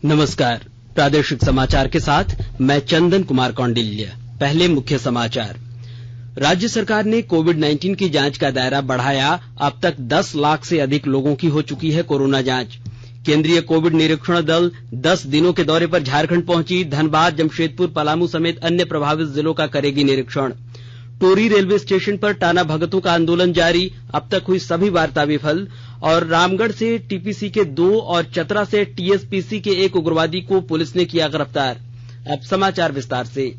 नमस्कार। प्रादेशिक समाचार के साथ मैं चंदन कुमार कौंडिल्य। पहले मुख्य समाचार। राज्य सरकार ने कोविड-19 की जांच का दायरा बढ़ाया। अब तक 10 लाख से अधिक लोगों की हो चुकी है कोरोना जांच। केंद्रीय कोविड निरीक्षण दल 10 दिनों के दौरे पर झारखंड पहुंची। धनबाद, जमशेदपुर, पलामू समेत अन्य प्रभावित जिलों का करेगी निरीक्षण। टोरी रेलवे स्टेशन पर टाना भगतों का आंदोलन जारी। अब तक हुई सभी वार्ता विफल। और रामगढ़ से टीपीसी के 2 और चतरा से टीएसपीसी के 1 उग्रवादी को पुलिस ने किया गिरफ्तार। अब समाचार विस्तार से।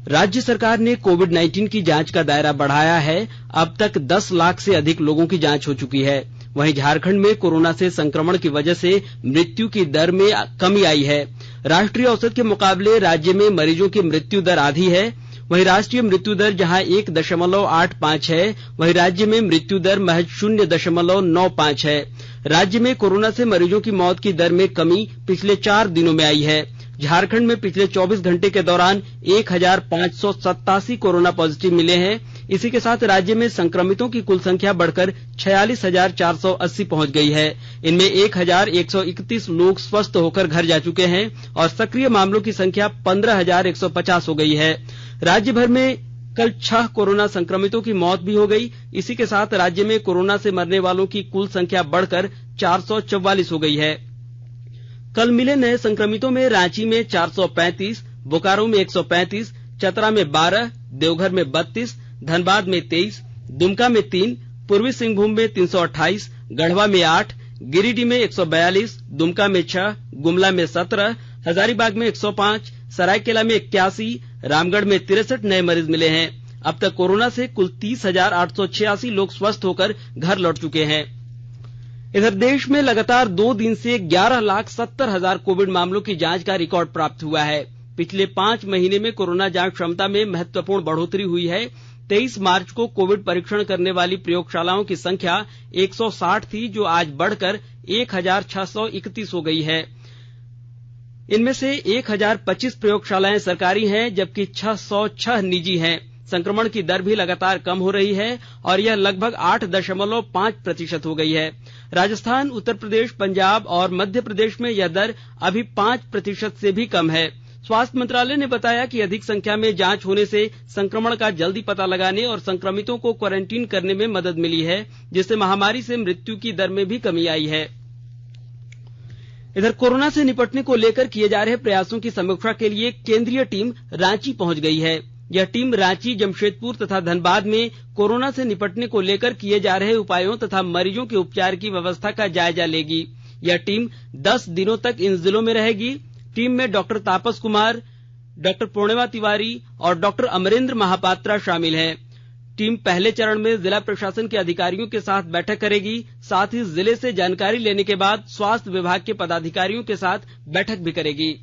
राज्य सरकार ने कोविड-19 की जांच का दायरा बढ़ाया है। अब तक 10 लाख से अधिक लोगों की जांच हो चुकी है। वहीं झारखंड में कोरोना से संक्रमण की वजह से मृत्यु की दर में कमी आई है। राष्ट्रीय औसत के मुकाबले राज्य में मरीजों की मृत्यु दर आधी है। वहीं राष्ट्रीय मृत्यु दर जहां 1.85 है, वहीं राज्य में मृत्यु दर महज 0.95 है। राज्य में कोरोना से मरीजों की मौत की दर में कमी पिछले 4 दिनों में आई है। झारखंड में पिछले 24 घंटे के दौरान 1587 कोरोना पॉजिटिव मिले हैं। इसी के साथ राज्य में संक्रमितों की कुल संख्या बढ़कर 46,480 पहुंच गई है। इनमें 1,131 लोग स्वस्थ होकर घर जा चुके हैं और सक्रिय मामलों की संख्या 15,150 हो गई है। राज्य भर में कल 6 कोरोना संक्रमितों की मौत भी हो गई। इसी के साथ राज्य में कोरोना से मरने वालों की कुल संख्या बढ़कर 444 हो गई है। कल मिले नए संक्रमितों में रांची में 435, बोकारो में 135, चतरा में 12, देवघर में 32, धनबाद में 23, दुमका में 3, पूर्वी सिंहभूम में 328, गढ़वा में 8, गिरिडीह में 142, दुमका में 6, गुमला में 17, हजारीबाग में 105, सरायकेला में 81, रामगढ़ में 63 नए मरीज मिले हैं। अब तक कोरोना से कुल 30,886 लोग स्वस्थ होकर घर लौट चुके हैं। इधर देश में लगातार 2 दिन से 11,70,000 कोविड मामलों की जांच का रिकॉर्ड प्राप्त हुआ है। पिछले 5 महीने में कोरोना जांच क्षमता में महत्वपूर्ण बढ़ोतरी हुई है। 23 मार्च को कोविड परीक्षण करने वाली प्रयोगशालाओं की संख्या 160 थी, जो आज बढ़कर 1,631 हो गई है। इनमें से 1,025 प्रयोगशालाएं सरकारी हैं, जबकि 606 निजी हैं। संक्रमण की दर भी लगातार कम हो रही है और यह लगभग 8.5% हो गई है। राजस्थान, उत्तर प्रदेश, पंजाब और मध्य प्रदेश में यह दर अभी 5% से भी कम है। स्वास्थ्य मंत्रालय ने बताया कि अधिक संख्या में जांच होने से संक्रमण का जल्दी पता लगाने और संक्रमितों को क्वारंटीन करने में मदद मिली है, जिससे महामारी से मृत्यु की दर में भी कमी आई है। इधर कोरोना से निपटने को लेकर किए जा रहे प्रयासों की समीक्षा के लिए केंद्रीय टीम रांची पहुंच गई है। यह टीम रांची, जमशेदपुर तथा धनबाद में कोरोना से निपटने को लेकर किए जा रहे उपायों तथा मरीजों के उपचार की व्यवस्था का जायजा लेगी। यह टीम 10 दिनों तक इन जिलों में रहेगी। टीम में डॉक्टर तापस कुमार, डॉक्टर पूर्णिमा तिवारी और डॉक्टर अमरेंद्र महापात्रा शामिल हैं। टीम पहले चरण में जिला प्रशासन के अधिकारियों के साथ बैठक करेगी। साथ ही जिले से जानकारी लेने के बाद स्वास्थ्य विभाग के पदाधिकारियों के साथ बैठक भी करेगी।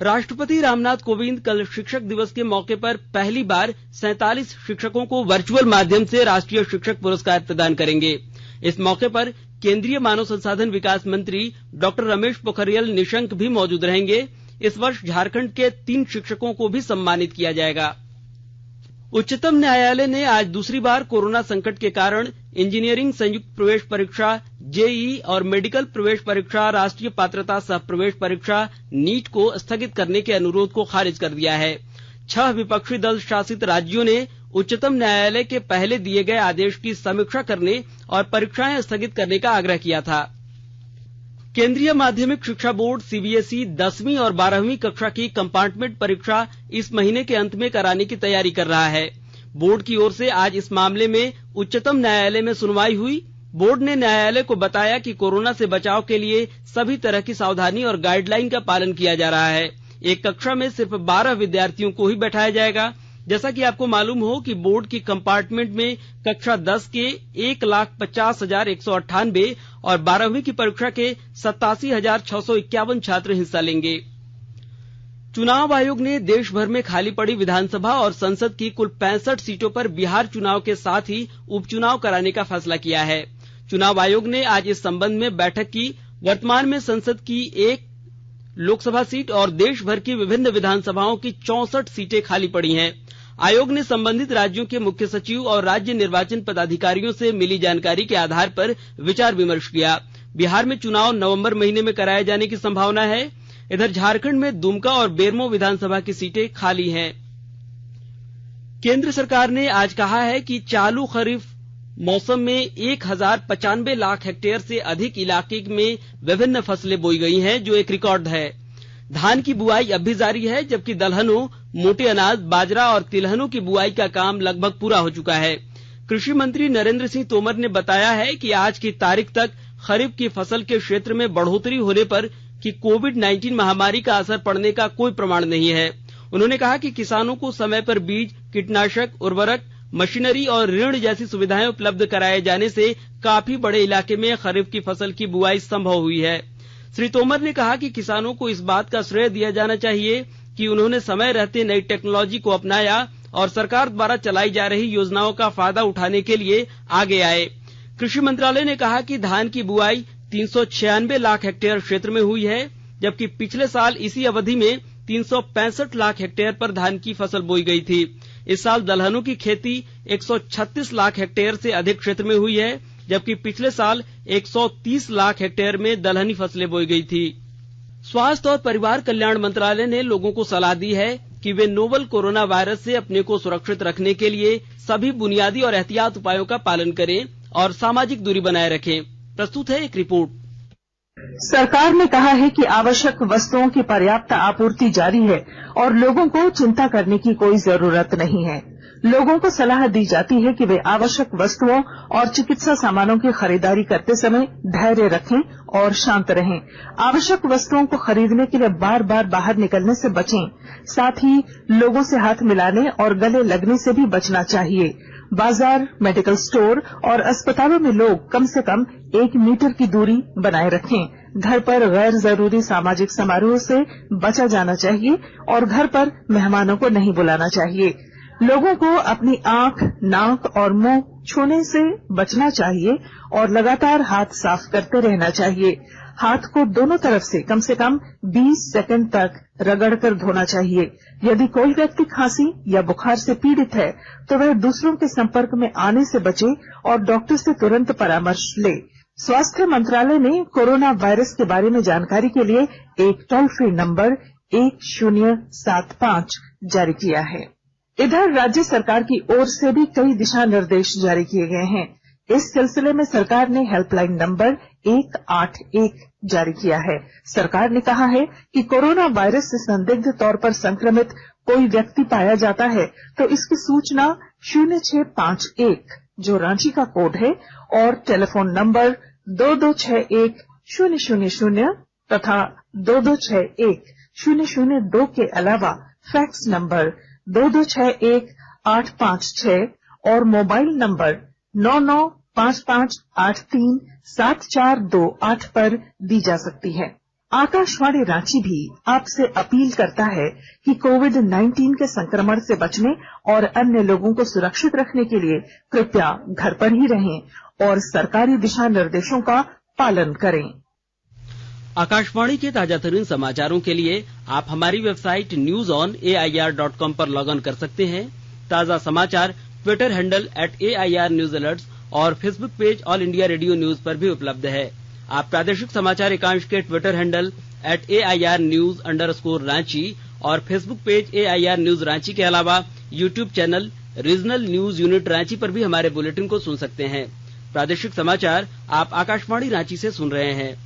राष्ट्रपति रामनाथ कोविंद कल शिक्षक दिवस के मौके पर पहली बार 47 शिक्षकों को वर्चुअल माध्यम से राष्ट्रीय शिक्षक पुरस्कार प्रदान करेंगे। इस मौके पर केंद्रीय मानव संसाधन विकास मंत्री डॉक्टर रमेश पोखरियाल निशंक भी मौजूद रहेंगे। इस वर्ष झारखंड के 3 शिक्षकों को भी सम्मानित किया जाएगा। उच्चतम न्यायालय ने आज दूसरी बार कोरोना संकट के कारण इंजीनियरिंग संयुक्त प्रवेश परीक्षा जेईई और मेडिकल प्रवेश परीक्षा राष्ट्रीय पात्रता सह प्रवेश परीक्षा नीट को स्थगित करने के अनुरोध को खारिज कर दिया है। 6 विपक्षी दल शासित राज्यों ने उच्चतम न्यायालय के पहले दिए गए आदेश की समीक्षा करने और परीक्षाएं स्थगित करने का आग्रह किया था। केंद्रीय माध्यमिक शिक्षा बोर्ड सीबीएसई 10वीं और 12वीं कक्षा की कंपार्टमेंट परीक्षा इस महीने के अंत में कराने की तैयारी कर रहा है। बोर्ड की ओर से आज इस मामले में उच्चतम न्यायालय में सुनवाई हुई। बोर्ड ने न्यायालय को बताया कि कोरोना से बचाव के लिए सभी तरह की सावधानी और गाइडलाइन का पालन किया जा रहा है। एक कक्षा में सिर्फ 12 विद्यार्थियों को ही बैठाया जाएगा। जैसा कि आपको मालूम हो कि बोर्ड की कंपार्टमेंट में कक्षा 10 के 1,50,198 और 12वीं की परीक्षा के 87,651 छात्र हिस्सा लेंगे। चुनाव आयोग ने देश भर में खाली पड़ी विधानसभा और संसद की कुल 65 सीटों पर बिहार चुनाव के साथ ही उपचुनाव कराने का फैसला किया है। चुनाव आयोग ने आज इस संबंध में बैठक की। वर्तमान में संसद की 1 लोकसभा सीट और देश भर की विभिन्न विधानसभाओं की 64 सीटें खाली पड़ी हैं। आयोग ने संबंधित राज्यों के मुख्य सचिव और राज्य निर्वाचन पदाधिकारियों से मिली जानकारी के आधार पर विचार विमर्श किया। बिहार में चुनाव नवंबर महीने में कराए जाने की संभावना है। इधर झारखंड में दुमका और बेरमो विधानसभा की सीटें खाली हैं। केंद्र सरकार ने आज कहा है कि चालू खरीफ मौसम में 1095 लाख हेक्टेयर से अधिक इलाके में विभिन्न फसलें बोई गई हैं, जो एक रिकॉर्ड है। धान की बुआई अब भी जारी है, जबकि दलहनों, मोटे अनाज, बाजरा और तिलहनों की बुआई का काम लगभग पूरा हो चुका है। कृषि मंत्री नरेंद्र सिंह तोमर ने बताया है कि आज की तारीख तक खरीफ की फसल के क्षेत्र में बढ़ोतरी होने पर कि कोविड-19 महामारी का असर पड़ने का कोई प्रमाण नहीं है। उन्होंने कहा कि किसानों को समय पर बीज, कीटनाशक, उर्वरक, मशीनरी और ऋण जैसी सुविधाएं उपलब्ध कराए जाने से काफी बड़े इलाके में खरीफ की फसल की बुआई संभव हुई है। श्री तोमर ने कहा कि किसानों को इस बात का श्रेय दिया जाना चाहिए कि उन्होंने समय रहते नई टेक्नोलॉजी को अपनाया और सरकार द्वारा चलाई जा रही योजनाओं का फायदा उठाने के लिए आगे आए। कृषि मंत्रालय ने कहा कि धान की बुआई 396 लाख हेक्टेयर क्षेत्र में हुई है, जबकि पिछले साल इसी अवधि में 365 लाख हेक्टेयर पर धान की फसल बोई गई थी। इस साल दलहनों की खेती 136 लाख हेक्टेयर से अधिक क्षेत्र में हुई है, जबकि पिछले साल 130 लाख हेक्टेयर में दलहनी फसलें बोई गई थी। स्वास्थ्य और परिवार कल्याण मंत्रालय ने लोगों को सलाह दी है कि वे नोवल कोरोना वायरस से अपने को सुरक्षित रखने के लिए सभी बुनियादी और एहतियात उपायों का पालन करें और सामाजिक दूरी बनाए रखें। प्रस्तुत है एक रिपोर्ट। सरकार ने कहा है कि आवश्यक वस्तुओं की पर्याप्त आपूर्ति जारी है और लोगों को चिंता करने की कोई जरूरत नहीं है। लोगों को सलाह दी जाती है कि वे आवश्यक वस्तुओं और चिकित्सा सामानों की खरीदारी करते समय धैर्य रखें और शांत रहें। आवश्यक वस्तुओं को खरीदने के लिए बार बार बाहर निकलने से बचें। साथ ही लोगों से हाथ मिलाने और गले लगने से भी बचना चाहिए। बाजार, मेडिकल स्टोर और अस्पतालों में लोग कम से कम 1 मीटर की दूरी बनाए रखें। घर पर गैर जरूरी सामाजिक समारोह से बचा जाना चाहिए और घर पर मेहमानों को नहीं बुलाना चाहिए। लोगों को अपनी आंख, नाक और मुंह छूने से बचना चाहिए और लगातार हाथ साफ करते रहना चाहिए। हाथ को दोनों तरफ से कम 20 सेकंड तक रगड़कर धोना चाहिए। यदि कोई व्यक्ति खांसी या बुखार से पीड़ित है तो वह दूसरों के संपर्क में आने से बचे और डॉक्टर से तुरंत परामर्श ले। स्वास्थ्य मंत्रालय ने कोरोना वायरस के बारे में जानकारी के लिए एक टोल फ्री नंबर 1075 जारी किया है। इधर राज्य सरकार की ओर से भी कई दिशा निर्देश जारी किए गए हैं। इस सिलसिले में सरकार ने हेल्पलाइन नंबर 181 जारी किया है। सरकार ने कहा है कि कोरोना वायरस से संदिग्ध तौर पर संक्रमित कोई व्यक्ति पाया जाता है तो इसकी सूचना 0651 जो रांची का कोड है और टेलीफोन नंबर 2261-000 तथा 2261-002 के अलावा फैक्स नंबर 2261-856 और मोबाइल नंबर 9955837428 पर दी जा सकती है। आकाशवाणी रांची भी आपसे अपील करता है कि कोविड-19 के संक्रमण से बचने और अन्य लोगों को सुरक्षित रखने के लिए कृपया घर पर ही रहें और सरकारी दिशा निर्देशों का पालन करें। आकाशवाणी के ताजा तरीन समाचारों के लिए आप हमारी वेबसाइट newsonair.com पर लॉग इन कर सकते हैं। ताजा समाचार Twitter handle @AIR News Alerts और Facebook page all India radio news पर भी उपलब्ध है। आप प्रादेशिक समाचार एकांश के ट्विटर हैंडल @AIR News_Ranchi और Facebook page AIR News Ranchi के अलावा YouTube channel regional news unit Ranchi पर भी हमारे बुलेटिन को सुन सकते हैं। प्रादेशिक समाचार आप आकाशवाणी रांची से सुन रहे हैं।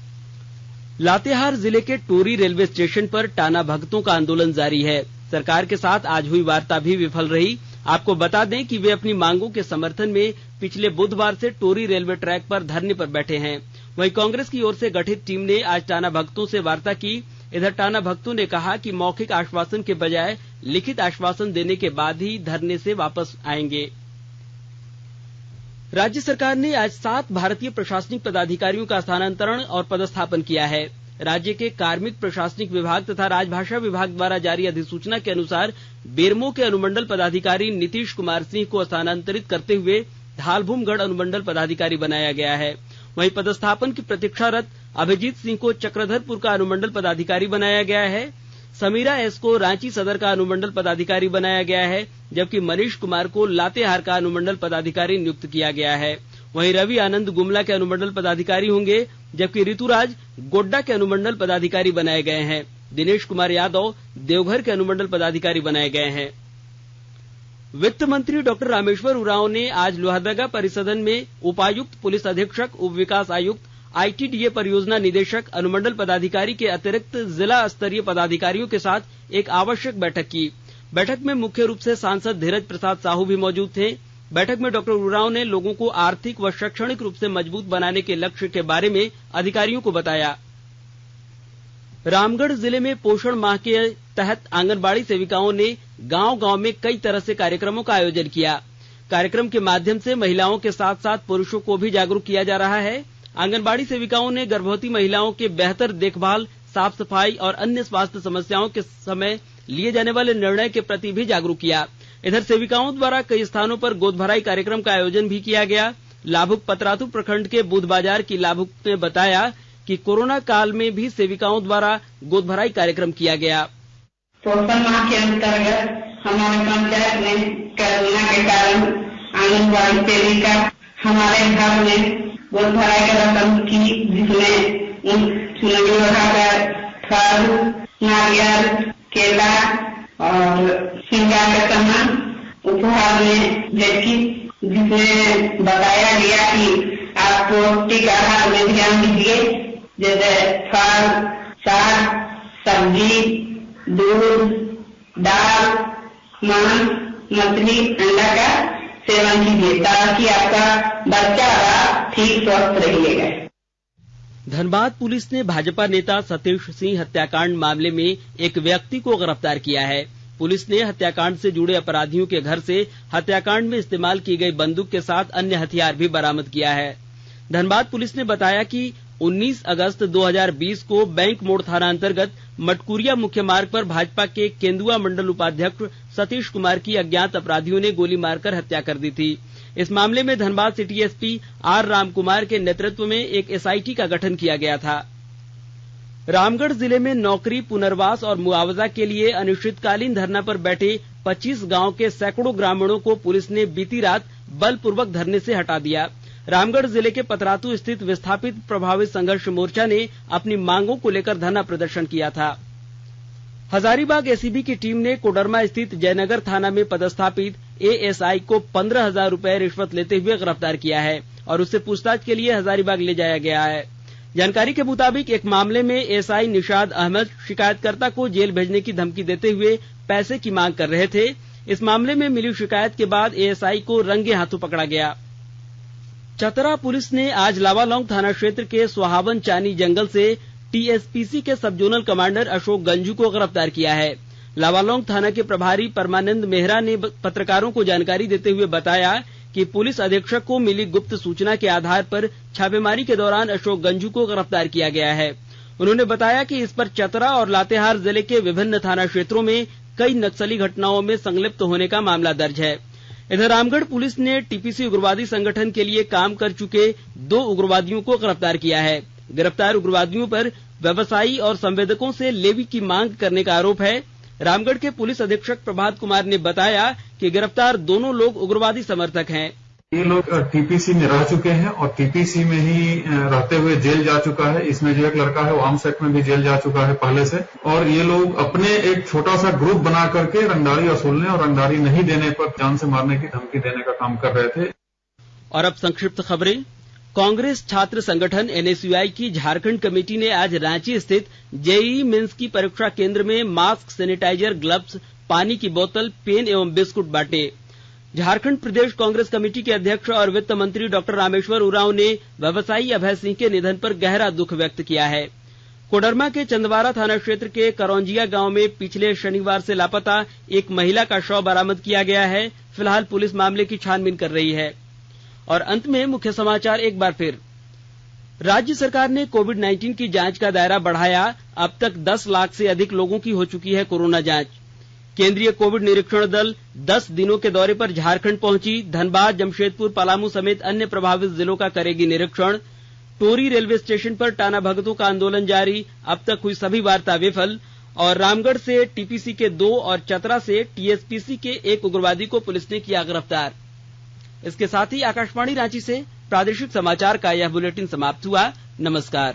लातेहार जिले के टोरी रेलवे स्टेशन पर टाना भगतों का आंदोलन जारी है। सरकार के साथ आज हुई वार्ता भी विफल रही। आपको बता दें कि वे अपनी मांगों के समर्थन में पिछले बुधवार से टोरी रेलवे ट्रैक पर धरने पर बैठे हैं। वहीं कांग्रेस की ओर से गठित टीम ने आज टाना भगतों से वार्ता की। इधर टाना भगतों ने कहा कि मौखिक आश्वासन के बजाय लिखित आश्वासन देने के बाद ही धरने से वापस आएंगे। राज्य सरकार ने आज 7 भारतीय प्रशासनिक पदाधिकारियों का स्थानांतरण और पदस्थापन किया है। राज्य के कार्मिक प्रशासनिक विभाग तथा राजभाषा विभाग द्वारा जारी अधिसूचना के अनुसार बेरमो के अनुमंडल पदाधिकारी नीतीश कुमार सिंह को स्थानांतरित करते हुए धालभूमगढ़ अनुमंडल पदाधिकारी बनाया गया है। वहीं पदस्थापन की प्रतीक्षारत अभिजीत सिंह को चक्रधरपुर का अनुमंडल पदाधिकारी बनाया गया है। समीरा एस को रांची सदर का अनुमंडल पदाधिकारी बनाया गया है, जबकि मनीष कुमार को लातेहार का अनुमंडल पदाधिकारी नियुक्त किया गया है। वहीं रवि आनंद गुमला के अनुमंडल पदाधिकारी होंगे। जबकि ऋतुराज गोड्डा के अनुमंडल पदाधिकारी बनाए गए हैं। दिनेश कुमार यादव देवघर के अनुमंडल पदाधिकारी बनाए गए हैं। वित्त मंत्री डॉक्टर रामेश्वर उरांव ने आज लोहरदगा परिसदन में उपायुक्त, पुलिस अधीक्षक, उप विकास आयुक्त, आईटीडीए परियोजना निदेशक, अनुमंडल पदाधिकारी के अतिरिक्त जिला स्तरीय पदाधिकारियों के साथ एक आवश्यक बैठक की। बैठक में मुख्य रूप से सांसद धीरज प्रसाद साहू भी मौजूद थे। बैठक में डॉक्टर उरांव ने लोगों को आर्थिक व शैक्षणिक रूप से मजबूत बनाने के लक्ष्य के बारे में अधिकारियों को बताया। रामगढ़ जिले में पोषण माह के तहत आंगनबाड़ी सेविकाओं ने गांव-गांव में कई तरह से कार्यक्रमों का आयोजन किया। कार्यक्रम के माध्यम से महिलाओं के साथ साथ पुरुषों को भी जागरूक किया जा रहा है। आंगनबाड़ी सेविकाओं ने गर्भवती महिलाओं के बेहतर देखभाल, साफ सफाई और अन्य स्वास्थ्य समस्याओं के समय लिए जाने वाले निर्णय के प्रति भी जागरूक किया। इधर सेविकाओं द्वारा कई स्थानों पर गोद भराई कार्यक्रम का आयोजन भी किया गया। लाभुक पतरातू प्रखंड के बुध बाजार की लाभुक ने बताया कि कोरोना काल में भी सेविकाओं द्वारा गोद भराई कार्यक्रम किया गया। पोषण माह के अंतर्गत हमारे पंचायत में कोरोना के कारण आंगनबाड़ी सेविका हमारे घर में गोद भराई का रस्म की, जिसमें चुनरी उठाकर फल, नारियल, केला और श्रृंगार का सामान उपहार में भेजी, जिसमें बताया गया कि आप पौष्टिक आहार में ध्यान दीजिए, जैसे फल, साग, सब्जी, दूध, दाल, मांस, मछली, अंडा का सेवन कीजिए ताकि आपका बच्चा ठीक स्वस्थ रहिएगा। धनबाद पुलिस ने भाजपा नेता सतीश सिंह हत्याकांड मामले में एक व्यक्ति को गिरफ्तार किया है। पुलिस ने हत्याकांड से जुड़े अपराधियों के घर से हत्याकांड में इस्तेमाल की गई बंदूक के साथ अन्य हथियार भी बरामद किया है। धनबाद पुलिस ने बताया कि 19 अगस्त 2020 को बैंक मोड़ थाना अंतर्गत मटकुरिया मुख्य मार्ग पर भाजपा के केंदुआ मंडल उपाध्यक्ष सतीश कुमार की अज्ञात अपराधियों ने गोली मारकर हत्या कर दी थी। इस मामले में Dhanbad city SP R Ramkumar के नेतृत्व में एक एसआईटी का गठन किया गया था। रामगढ़ जिले में नौकरी, पुनर्वास और मुआवजा के लिए अनिश्चितकालीन धरना पर बैठे 25 गांव के सैकड़ों ग्रामीणों को पुलिस ने बीती रात बलपूर्वक धरने से हटा दिया। रामगढ़ जिले के पतरातू स्थित विस्थापित प्रभावित संघर्ष मोर्चा ने अपनी मांगों को लेकर धरना प्रदर्शन किया था। हजारीबाग एसीबी की टीम ने कोडरमा स्थित जयनगर थाना में पदस्थापित एएसआई को 15,000 रुपए रिश्वत लेते हुए गिरफ्तार किया है और उससे पूछताछ के लिए हजारीबाग ले जाया गया है। जानकारी के मुताबिक एक मामले में एएसआई निशाद अहमद शिकायतकर्ता को जेल भेजने की धमकी देते हुए पैसे की मांग कर रहे थे। इस मामले में मिली शिकायत के बाद एएसआई को रंगे हाथों पकड़ा गया। चतरा पुलिस ने आज लावालौंग थाना क्षेत्र के सुहावन चानी जंगल से टीएसपीसी के सब जोनल कमांडर अशोक गंजू को गिरफ्तार किया है। लावालौंग थाना के प्रभारी परमानंद मेहरा ने पत्रकारों को जानकारी देते हुए बताया कि पुलिस अधीक्षक को मिली गुप्त सूचना के आधार पर छापेमारी के दौरान अशोक गंजू को गिरफ्तार किया गया है। उन्होंने बताया कि इस पर चतरा और लातेहार जिले के विभिन्न थाना क्षेत्रों में कई नक्सली घटनाओं में संलिप्त होने का मामला दर्ज है। इधर रामगढ़ पुलिस ने टीपीसी उग्रवादी संगठन के लिए काम कर चुके 2 उग्रवादियों को गिरफ्तार किया है। गिरफ्तार उग्रवादियों पर व्यवसायी और संवेदकों से लेवी की मांग करने का आरोप है। रामगढ़ के पुलिस अधीक्षक प्रभात कुमार ने बताया कि गिरफ्तार दोनों लोग उग्रवादी समर्थक हैं। ये लोग टीपीसी में रह चुके हैं और टीपीसी में ही रहते हुए जेल जा चुका है। इसमें जो एक लड़का है वो आर्म्स एक्ट में भी जेल जा चुका है पहले से। और ये लोग अपने एक छोटा सा ग्रुप बना करके रंगदारी वसूलने और रंगदारी नहीं देने पर जान से मारने की धमकी देने का काम कर रहे थे। और अब संक्षिप्त खबरें। कांग्रेस छात्र संगठन एनएसयूआई की झारखंड कमेटी ने आज रांची स्थित जेईई मेंस की परीक्षा केंद्र में मास्क, सैनिटाइजर, ग्लव्स, पानी की बोतल, पेन एवं बिस्कुट बांटे। झारखंड प्रदेश कांग्रेस कमेटी के अध्यक्ष और वित्त मंत्री डॉक्टर रामेश्वर उरांव ने व्यवसायी अभय सिंह के निधन पर गहरा दुख व्यक्त किया है। कोडरमा के चंदवारा थाना क्षेत्र के करौंजिया गांव में पिछले शनिवार से लापता एक महिला का शव बरामद किया गया है। फिलहाल पुलिस मामले की छानबीन कर रही है। और अंत में मुख्य समाचार एक बार फिर। राज्य सरकार ने कोविड-19 की जांच का दायरा बढ़ाया। अब तक 10 लाख से अधिक लोगों की हो चुकी है कोरोना जांच। केंद्रीय कोविड निरीक्षण दल 10 दिनों के दौरे पर झारखंड पहुंची। धनबाद, जमशेदपुर, पलामू समेत अन्य प्रभावित जिलों का करेगी निरीक्षण। टोरी रेलवे स्टेशन पर टाना भगतों का आंदोलन जारी। अब तक हुई सभी वार्ता विफल। और रामगढ़ से टीपीसी के 2 और चतरा से टीएसपीसी के 1 उग्रवादी को पुलिस ने किया गिरफ्तार। इसके साथ ही आकाशवाणी रांची से प्रादेशिक समाचार का यह बुलेटिन समाप्त हुआ। नमस्कार।